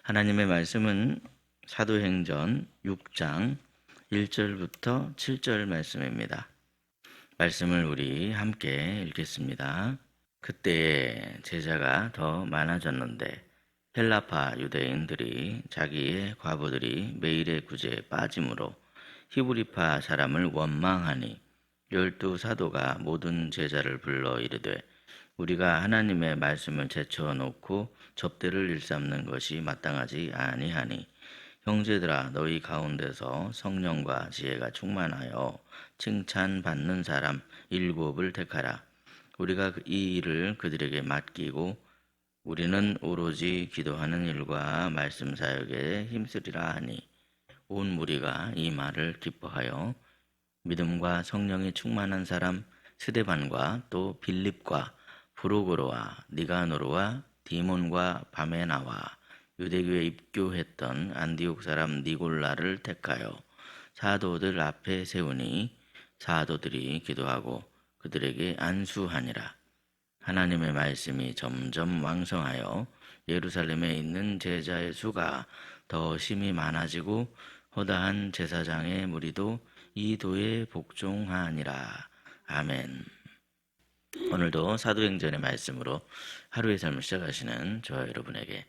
하나님의 말씀은 사도행전 6장 1절부터 7절 말씀입니다. 말씀을 우리 함께 읽겠습니다. 그때에 제자가 더 많아졌는데 헬라파 유대인들이 자기의 과부들이 매일의 구제에 빠짐으로 히브리파 사람을 원망하니 12사도가 모든 제자를 불러 이르되 우리가 하나님의 말씀을 제쳐놓고 접대를 일삼는 것이 마땅하지 아니하니 형제들아 너희 가운데서 성령과 지혜가 충만하여 칭찬받는 사람 7을 택하라. 우리가 이 일을 그들에게 맡기고 우리는 오로지 기도하는 일과 말씀 사역에 힘쓰리라 하니 온 무리가 이 말을 기뻐하여 믿음과 성령이 충만한 사람 스데반과 또 빌립과 프로고로와 니가노르와 디몬과 바메나와 유대교에 입교했던 안디옥 사람 니골라를 택하여 사도들 앞에 세우니 사도들이 기도하고 그들에게 안수하니라. 하나님의 말씀이 점점 왕성하여 예루살렘에 있는 제자의 수가 더 심히 많아지고 허다한 제사장의 무리도 이 도에 복종하니라. 아멘. 오늘도 사도행전의 말씀으로 하루의 삶을 시작하시는 저와 여러분에게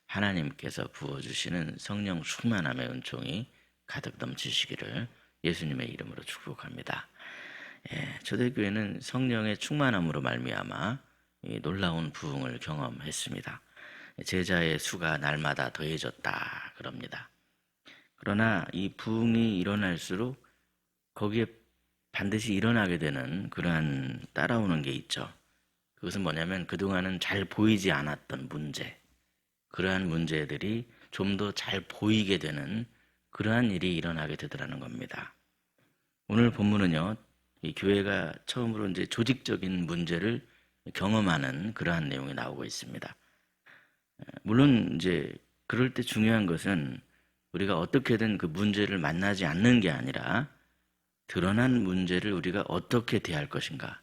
하나님께서 부어주시는 성령 충만함의 은총이 가득 넘치시기를 예수님의 이름으로 축복합니다. 초대교회는 성령의 충만함으로 말미암아 놀라운 부흥을 경험했습니다. 제자의 수가 날마다 더해졌다 그럽니다. 그러나 이 부흥이 일어날수록 거기에 반드시 일어나게 되는 그러한 따라오는 게 있죠. 그것은 뭐냐면 그동안은 잘 보이지 않았던 문제, 그러한 문제들이 좀 더 잘 보이게 되는 그러한 일이 일어나게 되더라는 겁니다. 오늘 본문은요, 이 교회가 처음으로 이제 조직적인 문제를 경험하는 그러한 내용이 나오고 있습니다. 물론 이제 그럴 때 중요한 것은 우리가 어떻게든 그 문제를 만나지 않는 게 아니라 드러난 문제를 우리가 어떻게 대할 것인가,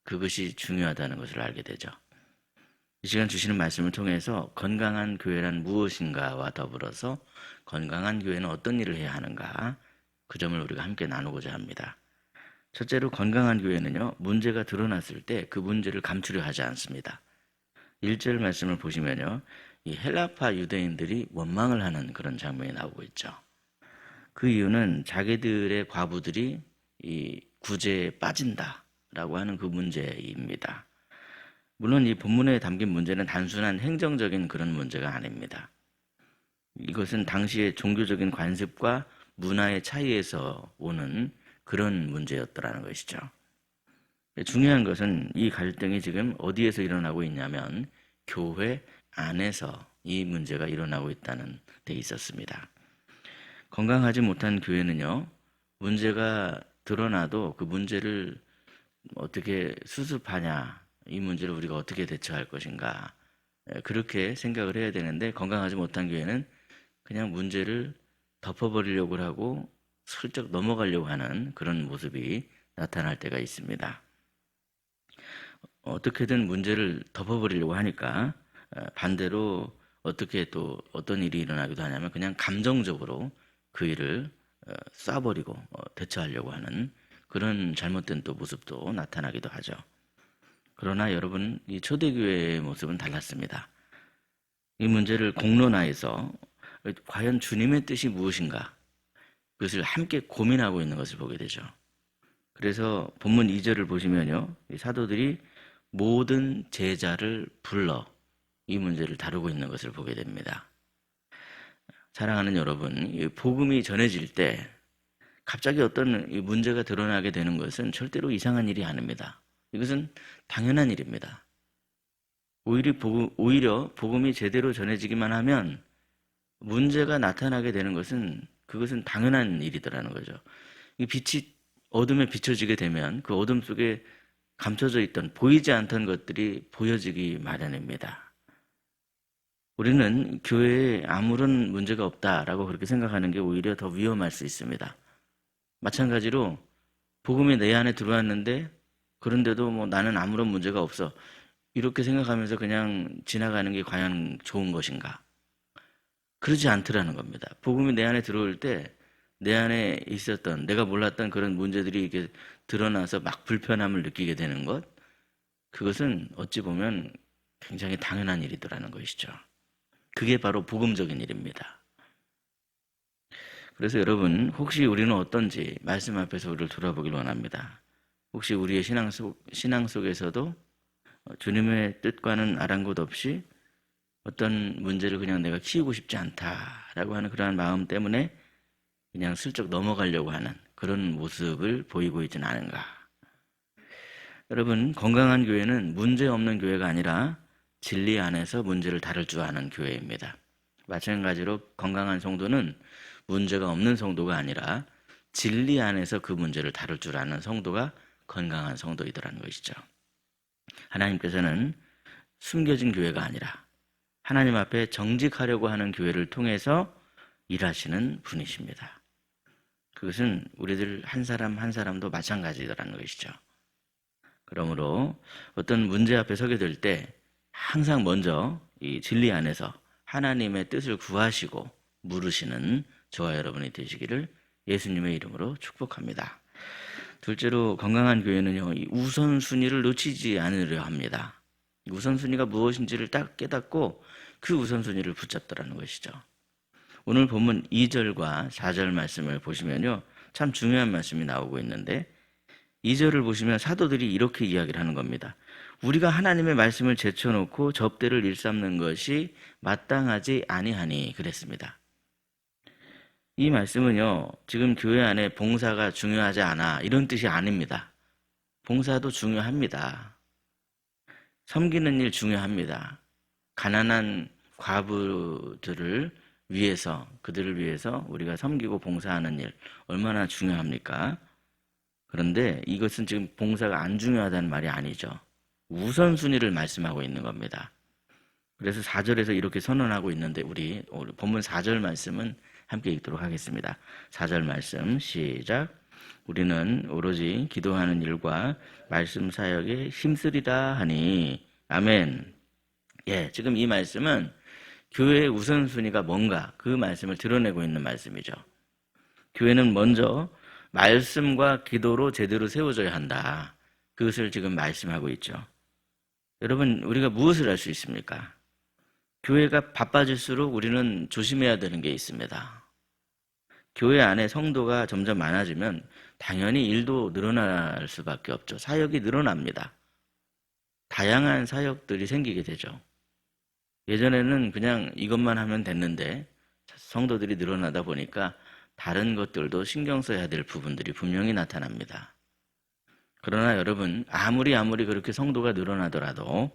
그것이 중요하다는 것을 알게 되죠. 이 시간 주시는 말씀을 통해서 건강한 교회란 무엇인가와 더불어서 건강한 교회는 어떤 일을 해야 하는가, 그 점을 우리가 함께 나누고자 합니다. 첫째로 건강한 교회는요, 문제가 드러났을 때 그 문제를 감추려 하지 않습니다. 1절 말씀을 보시면요, 이 헬라파 유대인들이 원망을 하는 그런 장면이 나오고 있죠. 그 이유는 자기들의 과부들이 이 구제에 빠진다라고 하는 그 문제입니다. 물론 이 본문에 담긴 문제는 단순한 행정적인 그런 문제가 아닙니다. 이것은 당시의 종교적인 관습과 문화의 차이에서 오는 그런 문제였더라는 것이죠. 중요한 것은 이 갈등이 지금 어디에서 일어나고 있냐면 교회 안에서 이 문제가 일어나고 있다는 데 있었습니다. 건강하지 못한 교회는요, 문제가 드러나도 그 문제를 어떻게 수습하냐, 이 문제를 우리가 어떻게 대처할 것인가, 그렇게 생각을 해야 되는데, 건강하지 못한 교회는 그냥 문제를 덮어버리려고 하고 슬쩍 넘어가려고 하는 그런 모습이 나타날 때가 있습니다. 어떻게든 문제를 덮어버리려고 하니까 반대로 어떻게 또 어떤 일이 일어나기도 하냐면 그냥 감정적으로 그 일을 쏴버리고 대처하려고 하는 그런 잘못된 또 모습도 나타나기도 하죠. 그러나 여러분, 이 초대교회의 모습은 달랐습니다. 이 문제를 공론화해서 과연 주님의 뜻이 무엇인가, 그것을 함께 고민하고 있는 것을 보게 되죠. 그래서 본문 2절을 보시면요, 이 사도들이 모든 제자를 불러 이 문제를 다루고 있는 것을 보게 됩니다. 사랑하는 여러분, 이 복음이 전해질 때 갑자기 어떤 이 문제가 드러나게 되는 것은 절대로 이상한 일이 아닙니다. 이것은 당연한 일입니다. 오히려 복음이 제대로 전해지기만 하면 문제가 나타나게 되는 것은 그것은 당연한 일이더라는 거죠. 이 빛이 어둠에 비춰지게 되면 그 어둠 속에 감춰져 있던 보이지 않던 것들이 보여지기 마련입니다. 우리는 교회에 아무런 문제가 없다라고 그렇게 생각하는 게 오히려 더 위험할 수 있습니다. 마찬가지로 복음이 내 안에 들어왔는데 그런데도 뭐 나는 아무런 문제가 없어, 이렇게 생각하면서 그냥 지나가는 게 과연 좋은 것인가? 그러지 않더라는 겁니다. 복음이 내 안에 들어올 때 내 안에 있었던 내가 몰랐던 그런 문제들이 이렇게 드러나서 막 불편함을 느끼게 되는 것, 그것은 어찌 보면 굉장히 당연한 일이더라는 것이죠. 그게 바로 복음적인 일입니다. 그래서 여러분, 혹시 우리는 어떤지 말씀 앞에서 우리를 돌아보길 원합니다. 혹시 우리의 신앙 속에서도 주님의 뜻과는 아랑곳 없이 어떤 문제를 그냥 내가 키우고 싶지 않다라고 하는 그러한 마음 때문에 그냥 슬쩍 넘어가려고 하는 그런 모습을 보이고 있지는 않은가. 여러분, 건강한 교회는 문제 없는 교회가 아니라 진리 안에서 문제를 다룰 줄 아는 교회입니다. 마찬가지로 건강한 성도는 문제가 없는 성도가 아니라 진리 안에서 그 문제를 다룰 줄 아는 성도가 건강한 성도이더라는 것이죠. 하나님께서는 숨겨진 교회가 아니라 하나님 앞에 정직하려고 하는 교회를 통해서 일하시는 분이십니다. 그것은 우리들 한 사람 한 사람도 마찬가지더라는 것이죠. 그러므로 어떤 문제 앞에 서게 될 때 항상 먼저 이 진리 안에서 하나님의 뜻을 구하시고 물으시는 저와 여러분이 되시기를 예수님의 이름으로 축복합니다. 둘째로 건강한 교회는요, 이 우선순위를 놓치지 않으려 합니다. 우선순위가 무엇인지를 딱 깨닫고 그 우선순위를 붙잡더라는 것이죠. 오늘 본문 2절과 4절 말씀을 보시면요, 참 중요한 말씀이 나오고 있는데 2절을 보시면 사도들이 이렇게 이야기를 하는 겁니다. 우리가 하나님의 말씀을 제쳐놓고 접대를 일삼는 것이 마땅하지 아니하니 그랬습니다. 이 말씀은요, 지금 교회 안에 봉사가 중요하지 않아 이런 뜻이 아닙니다. 봉사도 중요합니다. 섬기는 일 중요합니다. 가난한 과부들을 위해서, 그들을 위해서 우리가 섬기고 봉사하는 일 얼마나 중요합니까? 그런데 이것은 지금 봉사가 안 중요하다는 말이 아니죠. 우선순위를 말씀하고 있는 겁니다. 그래서 4절에서 이렇게 선언하고 있는데 우리 본문 4절 말씀은 함께 읽도록 하겠습니다. 4절 말씀 시작. 우리는 오로지 기도하는 일과 말씀 사역에 힘쓰리다 하니 아멘. 예, 지금 이 말씀은 교회의 우선순위가 뭔가 그 말씀을 드러내고 있는 말씀이죠. 교회는 먼저 말씀과 기도로 제대로 세워져야 한다. 그것을 지금 말씀하고 있죠. 여러분, 우리가 무엇을 할 수 있습니까? 교회가 바빠질수록 우리는 조심해야 되는 게 있습니다. 교회 안에 성도가 점점 많아지면 당연히 일도 늘어날 수밖에 없죠. 사역이 늘어납니다. 다양한 사역들이 생기게 되죠. 예전에는 그냥 이것만 하면 됐는데 성도들이 늘어나다 보니까 다른 것들도 신경 써야 될 부분들이 분명히 나타납니다. 그러나 여러분, 아무리 그렇게 성도가 늘어나더라도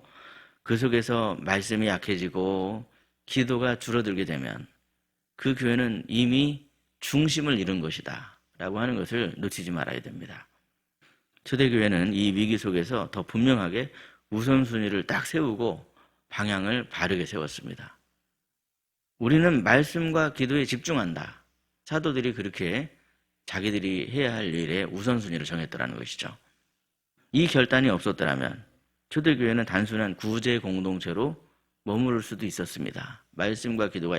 그 속에서 말씀이 약해지고 기도가 줄어들게 되면 그 교회는 이미 중심을 잃은 것이다 라고 하는 것을 놓치지 말아야 됩니다. 초대교회는 이 위기 속에서 더 분명하게 우선순위를 딱 세우고 방향을 바르게 세웠습니다. 우리는 말씀과 기도에 집중한다. 사도들이 그렇게 자기들이 해야 할 일에 우선순위를 정했더라는 것이죠. 이 결단이 없었더라면 초대교회는 단순한 구제 공동체로 머무를 수도 있었습니다. 말씀과 기도가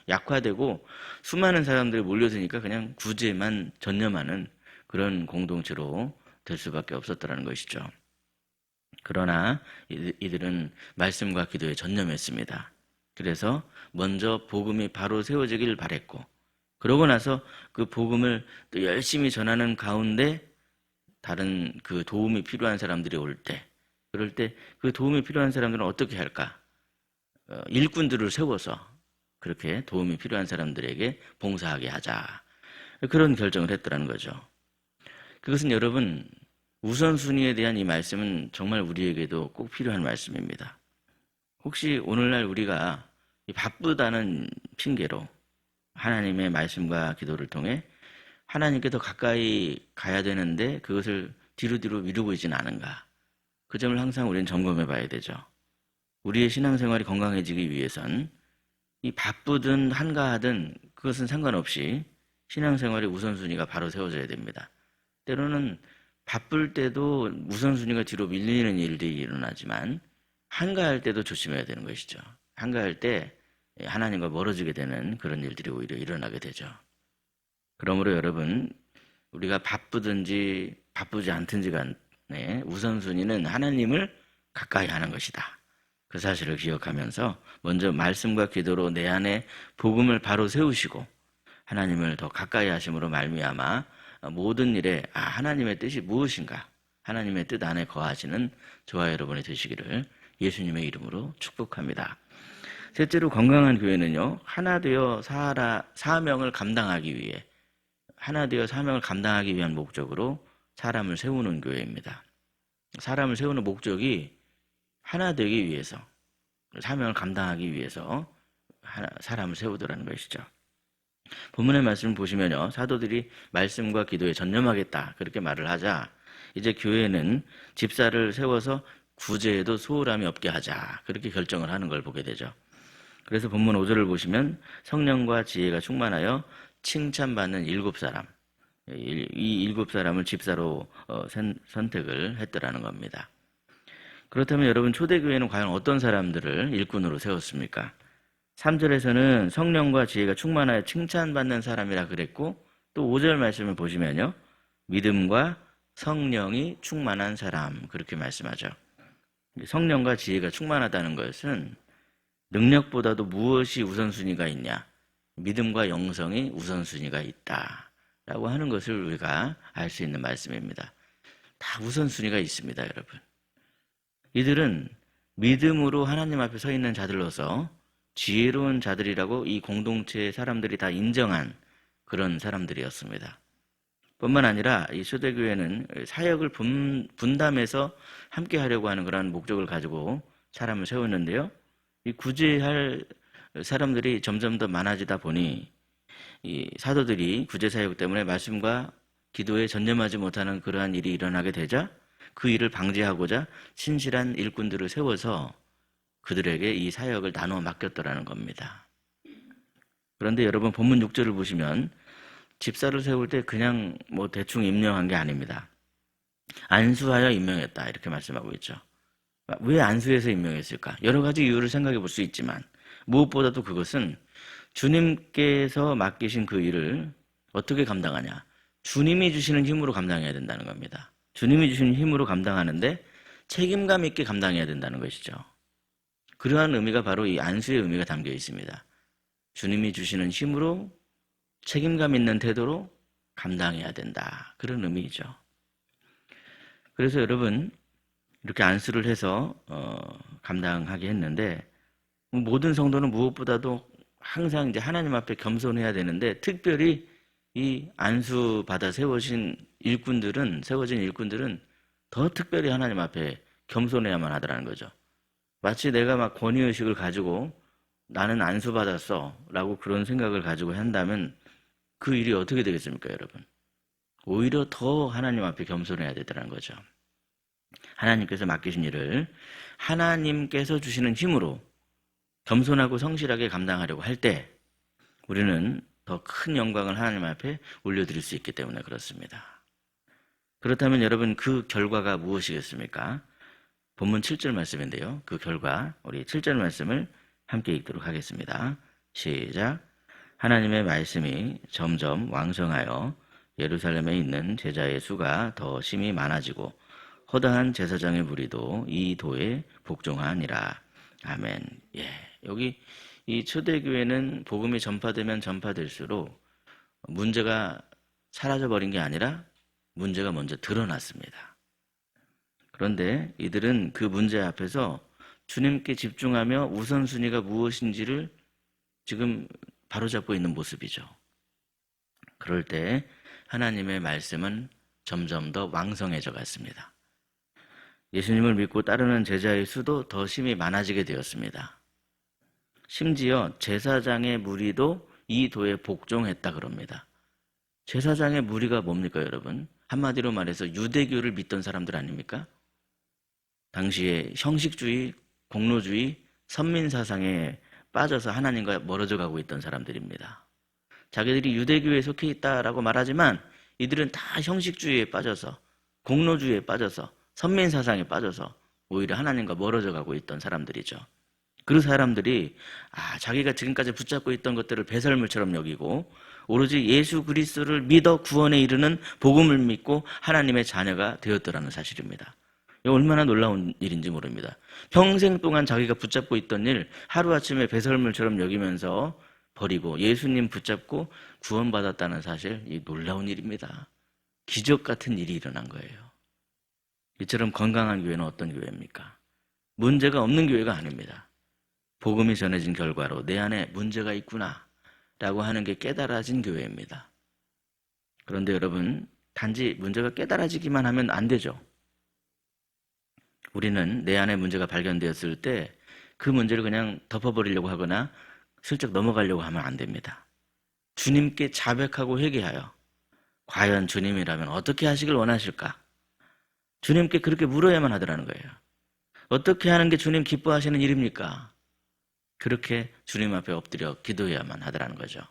약화되고 수많은 사람들이 몰려드니까 그냥 구제만 전념하는 그런 공동체로 될 수밖에 없었더라는 것이죠. 그러나 이들은 말씀과 기도에 전념했습니다. 그래서 먼저 복음이 바로 세워지길 바랬고, 그러고 나서 그 복음을 또 열심히 전하는 가운데 다른 그 도움이 필요한 사람들이 올 때, 그럴 때 그 도움이 필요한 사람들은 어떻게 할까? 일꾼들을 세워서 그렇게 도움이 필요한 사람들에게 봉사하게 하자. 그런 결정을 했더라는 거죠. 그것은 여러분, 우선순위에 대한 이 말씀은 정말 우리에게도 꼭 필요한 말씀입니다. 혹시 오늘날 우리가 바쁘다는 핑계로 하나님의 말씀과 기도를 통해 하나님께 더 가까이 가야 되는데 그것을 뒤로 미루고 있지는 않은가? 그 점을 항상 우리는 점검해 봐야 되죠. 우리의 신앙생활이 건강해지기 위해선 이 바쁘든 한가하든 그것은 상관없이 신앙생활의 우선순위가 바로 세워져야 됩니다. 때로는 바쁠 때도 우선순위가 뒤로 밀리는 일들이 일어나지만 한가할 때도 조심해야 되는 것이죠. 한가할 때 하나님과 멀어지게 되는 그런 일들이 오히려 일어나게 되죠. 그러므로 여러분, 우리가 바쁘든지 바쁘지 않든지 간에 우선순위는 하나님을 가까이 하는 것이다. 그 사실을 기억하면서 먼저 말씀과 기도로 내 안에 복음을 바로 세우시고 하나님을 더 가까이 하심으로 말미암아 모든 일에 하나님의 뜻이 무엇인가, 하나님의 뜻 안에 거하시는 저와 여러분이 되시기를 예수님의 이름으로 축복합니다. 셋째로, 건강한 교회는요, 하나 되어 사명을 감당하기 위한 목적으로 사람을 세우는 교회입니다. 사람을 세우는 목적이 하나 되기 위해서, 사명을 감당하기 위해서 사람을 세우더라는 것이죠. 본문의 말씀을 보시면요, 사도들이 말씀과 기도에 전념하겠다 그렇게 말을 하자 이제 교회는 집사를 세워서 구제에도 소홀함이 없게 하자 그렇게 결정을 하는 걸 보게 되죠. 그래서 본문 5절을 보시면 성령과 지혜가 충만하여 칭찬받는 7사람, 이 7사람을 집사로 선택을 했더라는 겁니다. 그렇다면 여러분, 초대교회는 과연 어떤 사람들을 일꾼으로 세웠습니까? 3절에서는 성령과 지혜가 충만하여 칭찬받는 사람이라 그랬고, 또 5절 말씀을 보시면요, 믿음과 성령이 충만한 사람 그렇게 말씀하죠. 성령과 지혜가 충만하다는 것은 능력보다도 무엇이 우선순위가 있냐? 믿음과 영성이 우선순위가 있다라고 하는 것을 우리가 알 수 있는 말씀입니다. 다 우선순위가 있습니다, 여러분. 이들은 믿음으로 하나님 앞에 서 있는 자들로서 지혜로운 자들이라고 이 공동체의 사람들이 다 인정한 그런 사람들이었습니다. 뿐만 아니라 이 초대교회는 사역을 분담해서 함께 하려고 하는 그런 목적을 가지고 사람을 세웠는데요, 이 구제할 사람들이 점점 더 많아지다 보니 이 사도들이 구제 사역 때문에 말씀과 기도에 전념하지 못하는 그러한 일이 일어나게 되자 그 일을 방지하고자 신실한 일꾼들을 세워서 그들에게 이 사역을 나누어 맡겼더라는 겁니다. 그런데 여러분, 본문 6절을 보시면 집사를 세울 때 그냥 대충 임명한 게 아닙니다. 안수하여 임명했다 이렇게 말씀하고 있죠. 왜 안수해서 임명했을까? 여러 가지 이유를 생각해 볼 수 있지만 무엇보다도 그것은 주님께서 맡기신 그 일을 어떻게 감당하냐? 주님이 주시는 힘으로 감당해야 된다는 겁니다. 주님이 주시는 힘으로 감당하는데 책임감 있게 감당해야 된다는 것이죠. 그러한 의미가 바로 이 안수의 의미가 담겨 있습니다. 주님이 주시는 힘으로 책임감 있는 태도로 감당해야 된다, 그런 의미이죠. 그래서 여러분, 이렇게 안수를 해서 감당하게 했는데, 모든 성도는 무엇보다도 항상 이제 하나님 앞에 겸손해야 되는데, 특별히 이 안수 받아 세워진 일꾼들은 더 특별히 하나님 앞에 겸손해야만 하더라는 거죠. 마치 내가 막 권위의식을 가지고 나는 안수 받았어 라고 그런 생각을 가지고 한다면 그 일이 어떻게 되겠습니까, 여러분? 오히려 더 하나님 앞에 겸손해야 되더라는 거죠. 하나님께서 맡기신 일을 하나님께서 주시는 힘으로 겸손하고 성실하게 감당하려고 할 때 우리는 더 큰 영광을 하나님 앞에 올려드릴 수 있기 때문에 그렇습니다. 그렇다면 여러분, 그 결과가 무엇이겠습니까? 본문 7절 말씀인데요, 그 결과 우리 7절 말씀을 함께 읽도록 하겠습니다. 시작. 하나님의 말씀이 점점 왕성하여 예루살렘에 있는 제자의 수가 더 심히 많아지고 허다한 제사장의 무리도 이 도에 복종하니라. 아멘. 여기 이 초대교회는 복음이 전파되면 전파될수록 문제가 사라져버린 게 아니라 문제가 먼저 드러났습니다. 그런데 이들은 그 문제 앞에서 주님께 집중하며 우선순위가 무엇인지를 지금 바로잡고 있는 모습이죠. 그럴 때 하나님의 말씀은 점점 더 왕성해져 갔습니다. 예수님을 믿고 따르는 제자의 수도 더 심히 많아지게 되었습니다. 심지어 제사장의 무리도 이 도에 복종했다 그럽니다. 제사장의 무리가 뭡니까, 여러분? 한마디로 말해서 유대교를 믿던 사람들 아닙니까? 당시에 형식주의, 공로주의, 선민사상에 빠져서 하나님과 멀어져 가고 있던 사람들입니다. 자기들이 유대교에 속해 있다라고 말하지만 이들은 다 형식주의에 빠져서, 공로주의에 빠져서, 선민사상에 빠져서 오히려 하나님과 멀어져 가고 있던 사람들이죠. 그 사람들이 자기가 지금까지 붙잡고 있던 것들을 배설물처럼 여기고 오로지 예수 그리스도를 믿어 구원에 이르는 복음을 믿고 하나님의 자녀가 되었더라는 사실입니다. 이거 얼마나 놀라운 일인지 모릅니다. 평생 동안 자기가 붙잡고 있던 일 하루아침에 배설물처럼 여기면서 버리고 예수님 붙잡고 구원받았다는 사실, 이 놀라운 일입니다. 기적 같은 일이 일어난 거예요. 이처럼 건강한 교회는 어떤 교회입니까? 문제가 없는 교회가 아닙니다. 복음이 전해진 결과로 내 안에 문제가 있구나 라고 하는 게 깨달아진 교회입니다. 그런데 여러분, 단지 문제가 깨달아지기만 하면 안 되죠. 우리는 내 안에 문제가 발견되었을 때 그 문제를 그냥 덮어버리려고 하거나 슬쩍 넘어가려고 하면 안 됩니다. 주님께 자백하고 회개하여 과연 주님이라면 어떻게 하시길 원하실까? 주님께 그렇게 물어야만 하더라는 거예요. 어떻게 하는 게 주님 기뻐하시는 일입니까? 그렇게 주님 앞에 엎드려 기도해야만 하더라는 거죠.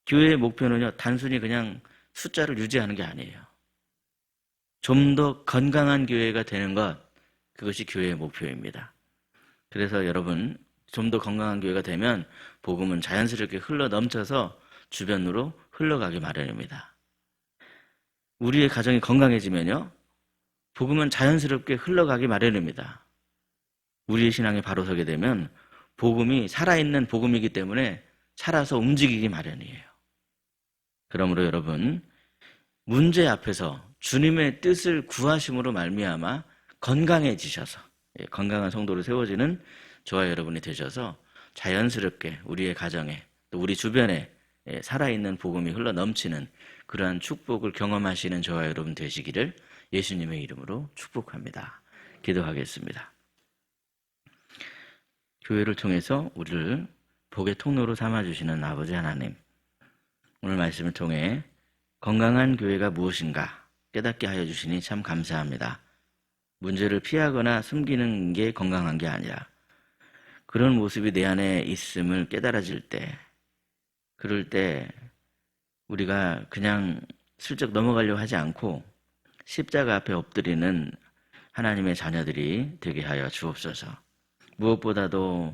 교회의 목표는요, 단순히 그냥 숫자를 유지하는 게 아니에요. 좀 더 건강한 교회가 되는 것, 그것이 교회의 목표입니다. 그래서 여러분, 좀 더 건강한 교회가 되면 복음은 자연스럽게 흘러 넘쳐서 주변으로 흘러가기 마련입니다. 우리의 가정이 건강해지면요, 복음은 자연스럽게 흘러가기 마련입니다. 우리의 신앙이 바로 서게 되면 복음이 살아있는 복음이기 때문에 살아서 움직이기 마련이에요. 그러므로 여러분, 문제 앞에서 주님의 뜻을 구하심으로 말미암아 건강해지셔서 건강한 성도로 세워지는 저와 여러분이 되셔서 자연스럽게 우리의 가정에 또 우리 주변에 살아있는 복음이 흘러 넘치는 그러한 축복을 경험하시는 저와 여러분 되시기를 예수님의 이름으로 축복합니다. 기도하겠습니다. 교회를 통해서 우리를 복의 통로로 삼아주시는 아버지 하나님, 오늘 말씀을 통해 건강한 교회가 무엇인가 깨닫게 하여 주시니 참 감사합니다. 문제를 피하거나 숨기는 게 건강한 게 아니라 그런 모습이 내 안에 있음을 깨달아질 때, 그럴 때 우리가 그냥 슬쩍 넘어가려고 하지 않고 십자가 앞에 엎드리는 하나님의 자녀들이 되게 하여 주옵소서. 무엇보다도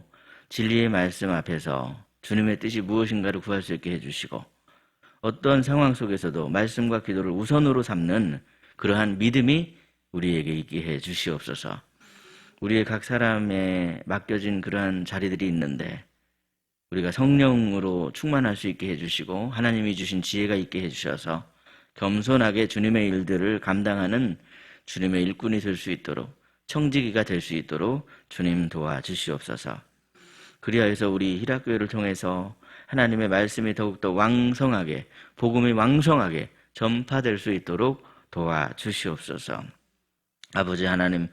진리의 말씀 앞에서 주님의 뜻이 무엇인가를 구할 수 있게 해주시고 어떤 상황 속에서도 말씀과 기도를 우선으로 삼는 그러한 믿음이 우리에게 있게 해 주시옵소서. 우리의 각 사람에 맡겨진 그러한 자리들이 있는데 우리가 성령으로 충만할 수 있게 해주시고 하나님이 주신 지혜가 있게 해주셔서 겸손하게 주님의 일들을 감당하는 주님의 일꾼이 될 수 있도록, 청지기가 될 수 있도록 주님 도와주시옵소서. 그리하여서 우리 희락교회를 통해서 하나님의 말씀이 더욱더 왕성하게, 복음이 왕성하게 전파될 수 있도록 도와주시옵소서. 아버지 하나님,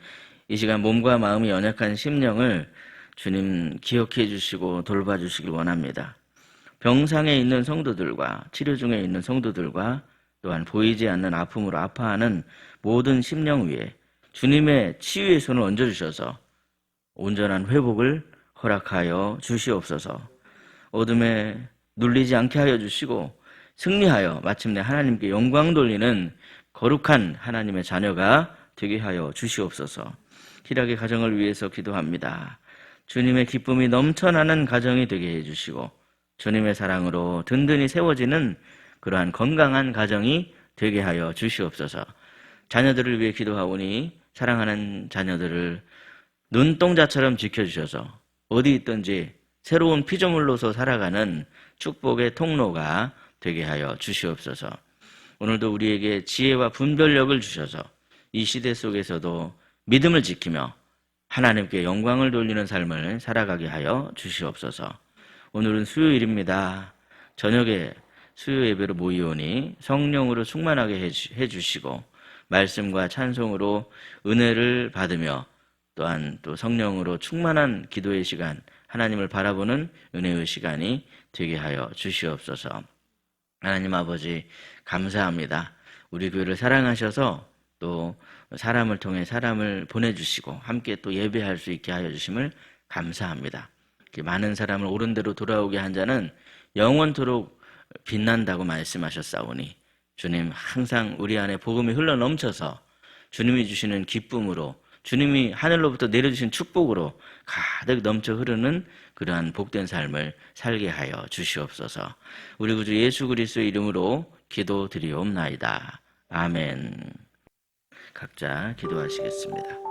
이 시간 몸과 마음이 연약한 심령을 주님 기억해 주시고 돌봐주시길 원합니다. 병상에 있는 성도들과 치료 중에 있는 성도들과 또한 보이지 않는 아픔으로 아파하는 모든 심령 위에 주님의 치유의 손을 얹어주셔서 온전한 회복을 허락하여 주시옵소서. 어둠에 눌리지 않게 하여 주시고 승리하여 마침내 하나님께 영광 돌리는 거룩한 하나님의 자녀가 되게 하여 주시옵소서. 희락의 가정을 위해서 기도합니다. 주님의 기쁨이 넘쳐나는 가정이 되게 해주시고 주님의 사랑으로 든든히 세워지는 그러한 건강한 가정이 되게 하여 주시옵소서. 자녀들을 위해 기도하오니 사랑하는 자녀들을 눈동자처럼 지켜주셔서 어디 있든지 새로운 피조물로서 살아가는 축복의 통로가 되게 하여 주시옵소서. 오늘도 우리에게 지혜와 분별력을 주셔서 이 시대 속에서도 믿음을 지키며 하나님께 영광을 돌리는 삶을 살아가게 하여 주시옵소서. 오늘은 수요일입니다. 저녁에 수요 예배로 모이오니 성령으로 충만하게 해주시고 말씀과 찬송으로 은혜를 받으며 또한 또 성령으로 충만한 기도의 시간, 하나님을 바라보는 은혜의 시간이 되게 하여 주시옵소서. 하나님 아버지 감사합니다. 우리 교회를 사랑하셔서 또 사람을 통해 사람을 보내주시고 함께 또 예배할 수 있게 하여 주심을 감사합니다. 많은 사람을 옳은 대로 돌아오게 한 자는 영원토록 빛난다고 말씀하셨사오니 주님 항상 우리 안에 복음이 흘러넘쳐서 주님이 주시는 기쁨으로 주님이 하늘로부터 내려주신 축복으로 가득 넘쳐 흐르는 그러한 복된 삶을 살게 하여 주시옵소서. 우리 구주 예수 그리스도의 이름으로 기도드리옵나이다. 아멘. 각자 기도하시겠습니다.